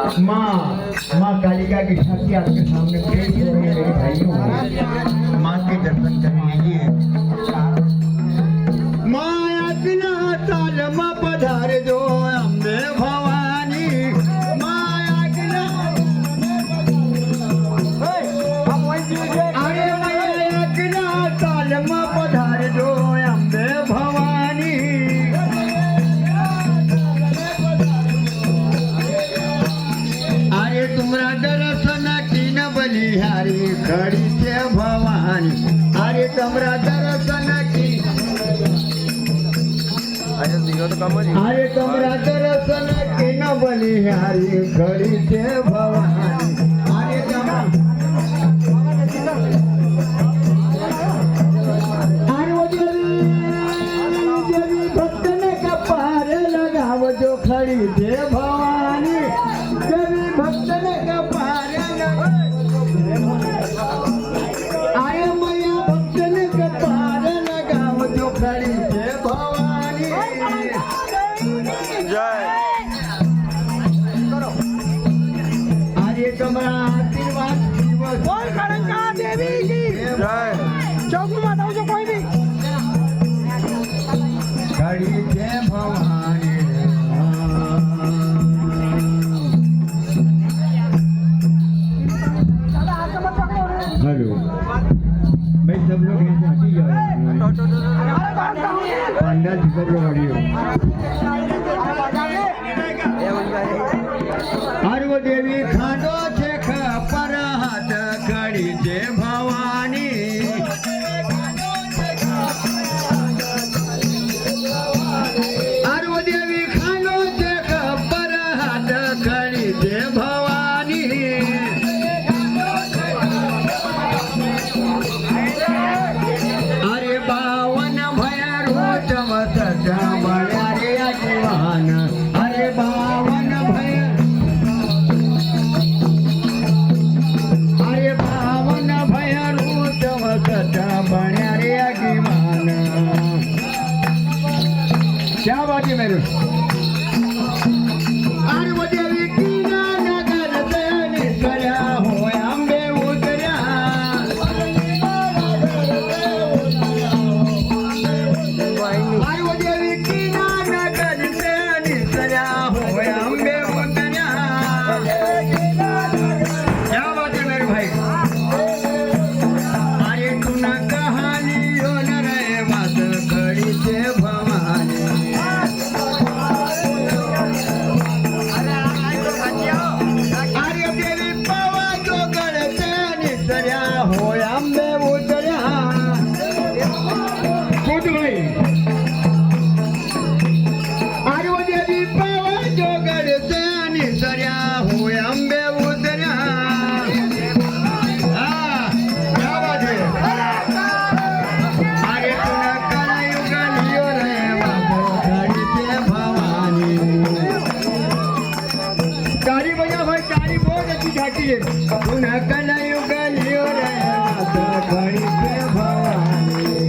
माँ कालिका की शक्ति आपके सामने पेश हो रही है मेरे भाइयों। माँ के दर्शन कर लीजिए। माँ अग्ना ताल माँ पधार जो अम्बे भवानी। माँ अग्ना अरे माँ अग्ना ताल माँ पधार जो अम्बे भवानी। अरे तुमरा दर्शन की न बलिहारी खड़ी से भवानी। अरे तुमरा दर्शन की अरे तुमरा दर्शन की न बलिहारी खड़ी से भवानी। अरे अरे वो देवी भक्तन का पार लगाव जो खड़ी से भवानी। देवी भक्तन का पार आया मैया भक्तन का पार लगाव जो खड़ी से भवानी। अरे तुम्हारा आशीर्वाद बोल खड़ंगा देवी की चौक में बताओ जो कोई भी खड़ी से भवानी। हेलो भाई सब लोग ऐसे हटी जाओ। पंडा जी सब लोग हटी हर वो देवी खाडो छे पर हाथ खड़ी छे भवानी। हर वो देवी खाडो छे पर हाथ खड़ी छे भवानी। अरे बावन भैरू चमत बड़ा रे अजवान। अरे बावन भैरू अरे बावन भैरू चमत बड़ा रे अजवान। क्या बात है मेरे। अरे वो देवी कीना नगर से निकला हो अम्बे उतरा। अरे वो देवी कीना नगर से निकला हो अम्बे उतरा। क्या बात है मेरे भाई। अरे तू न कहानी हो न रहे बात खड़ी से भवानी। अरे देवी पवा जो गढ़ते निसर्या हो अम्बे उतरा। खुद भाई अरे वो देवी पवा जो गढ़ते निसर्या हो अम्बे उतरा। हाँ क्या बात है। अरे तू न कलायु गलियो रे बाबा खड़ी से भवानी। तारी बजा भाई तारी बहुत अच्छी झाटी है। तू न कलायु गलियो रे बाबा खड़ी से भवानी।